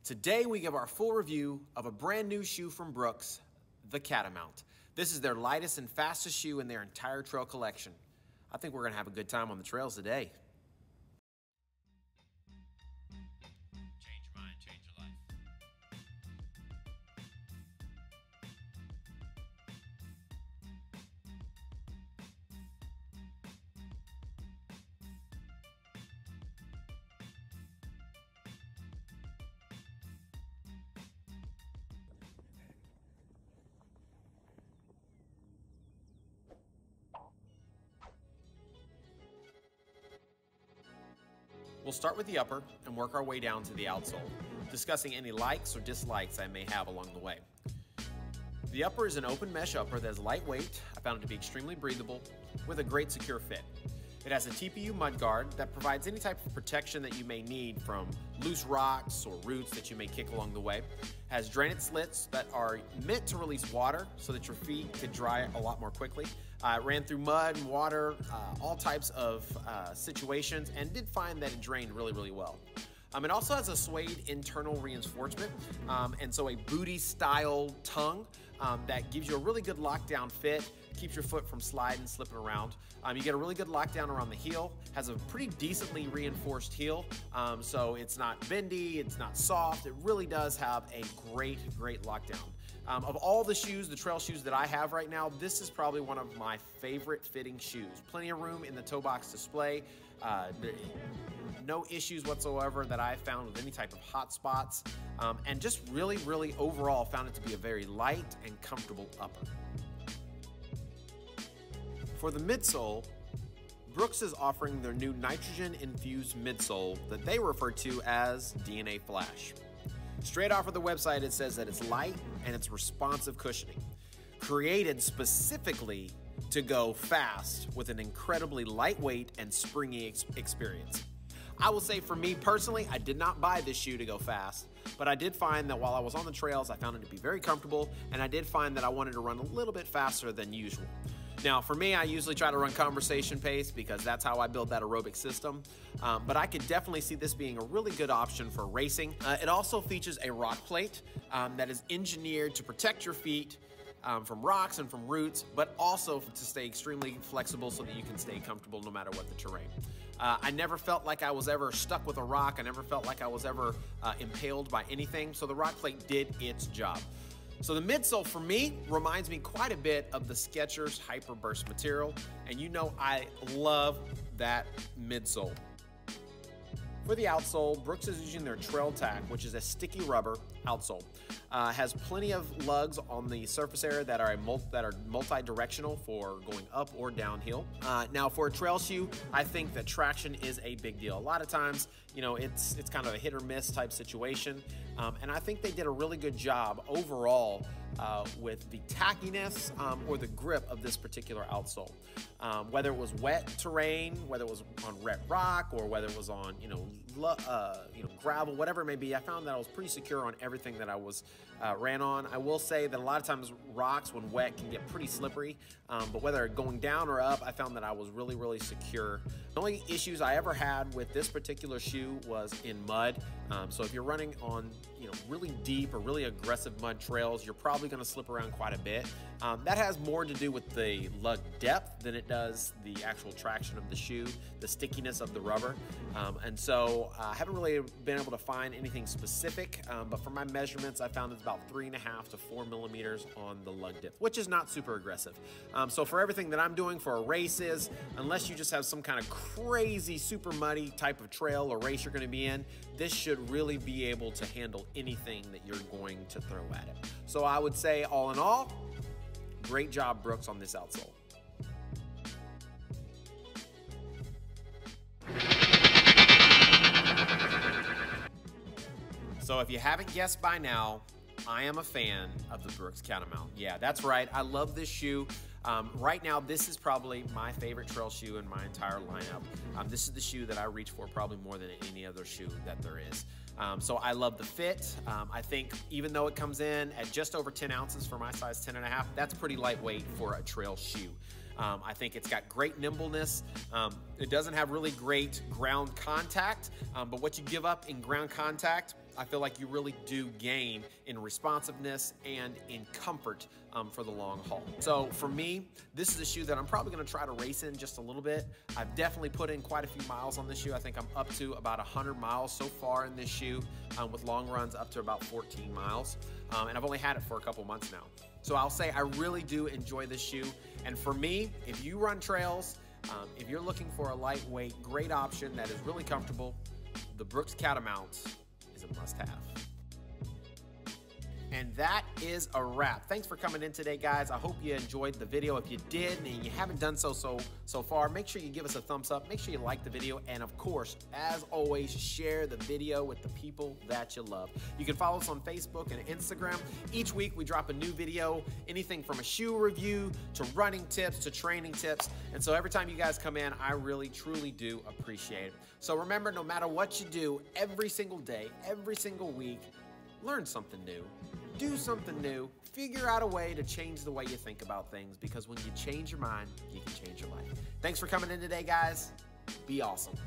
Today we give our full review of a brand new shoe from Brooks, the Catamount. This is their lightest and fastest shoe in their entire trail collection. I think we're gonna have a good time on the trails today. Change your mind, change your life. We'll start with the upper and work our way down to the outsole, discussing any likes or dislikes I may have along the way. The upper is an open mesh upper that is lightweight. I found it to be extremely breathable with a great secure fit. It has a TPU mudguard that provides any type of protection that you may need from loose rocks or roots that you may kick along the way. It has drainage slits that are meant to release water so that your feet could dry a lot more quickly. It ran through mud and water, all types of situations, and did find that it drained really, really well. It also has a suede internal reinforcement, and so a booty style tongue that gives you a really good lockdown fit, keeps your foot from sliding, slipping around. You get a really good lockdown around the heel, has a pretty decently reinforced heel, so it's not bendy, it's not soft. It really does have a great, great lockdown. Of all the shoes, the trail shoes that I have right now, this is probably one of my favorite fitting shoes. Plenty of room in the toe box display. No issues whatsoever that I found with any type of hot spots. And just really, really overall found it to be a very light and comfortable upper. For the midsole, Brooks is offering their new nitrogen-infused midsole that they refer to as DNA Flash. Straight off of the website, it says that it's light and it's responsive cushioning, created specifically to go fast with an incredibly lightweight and springy experience. I will say for me personally, I did not buy this shoe to go fast, but I did find that while I was on the trails, I found it to be very comfortable, and I did find that I wanted to run a little bit faster than usual. Now, for me, I usually try to run conversation pace because that's how I build that aerobic system. But I could definitely see this being a really good option for racing. It also features a rock plate that is engineered to protect your feet from rocks and from roots, but also to stay extremely flexible so that you can stay comfortable no matter what the terrain. I never felt like I was ever stuck with a rock. I never felt like I was ever impaled by anything. So the rock plate did its job. So the midsole for me reminds me quite a bit of the Skechers Hyperburst material, and you know I love that midsole. For the outsole, Brooks is using their Trail Tack, which is a sticky rubber outsole. Has plenty of lugs on the surface area that are multi-directional for going up or downhill. Now for a trail shoe, I think that traction is a big deal. A lot of times, you know, it's kind of a hit or miss type situation. And I think they did a really good job overall with the tackiness or the grip of this particular outsole. Whether it was wet terrain, whether it was on wet rock, or whether it was on gravel, whatever it may be, I found that I was pretty secure on everything that I was ran on. I will say that a lot of times rocks, when wet, can get pretty slippery, but whether going down or up, I found that I was really, really secure. The only issues I ever had with this particular shoe was in mud. So if you're running on really deep or really aggressive mud trails, you're probably going to slip around quite a bit. That has more to do with the lug depth than it does the actual traction of the shoe, the stickiness of the rubber. And so I haven't really been able to find anything specific, but for my measurements, I found it's about 3.5 to 4 millimeters on the lug depth, which is not super aggressive. So for everything that I'm doing for races, unless you just have some kind of crazy, super muddy type of trail or race you're going to be in, this should really be able to handle anything that you're going to throw at it. So I would say, all in all, great job, Brooks, on this outsole. So if you haven't guessed by now, I am a fan of the Brooks Catamount. Yeah, that's right. I love this shoe. Right now, this is probably my favorite trail shoe in my entire lineup. This is the shoe that I reach for probably more than any other shoe that there is. So I love the fit. I think even though it comes in at just over 10 ounces for my size 10.5, that's pretty lightweight for a trail shoe. I think it's got great nimbleness. It doesn't have really great ground contact, but what you give up in ground contact, I feel like you really do gain in responsiveness and in comfort for the long haul. So for me, this is a shoe that I'm probably gonna try to race in just a little bit. I've definitely put in quite a few miles on this shoe. I think I'm up to about 100 miles so far in this shoe, with long runs up to about 14 miles. And I've only had it for a couple months now. So I'll say I really do enjoy this shoe. And for me, if you run trails, if you're looking for a lightweight, great option that is really comfortable, the Brooks Catamount is a must-have. And that is a wrap. Thanks for coming in today, guys. I hope you enjoyed the video. If you did and you haven't done so far, make sure you give us a thumbs up. Make sure you like the video. And of course, as always, share the video with the people that you love. You can follow us on Facebook and Instagram. Each week we drop a new video, anything from a shoe review to running tips to training tips. And so every time you guys come in, I really, truly do appreciate it. So remember, no matter what you do, every single day, every single week, learn something new, do something new, figure out a way to change the way you think about things, because when you change your mind, you can change your life. Thanks for coming in today, guys. Be awesome.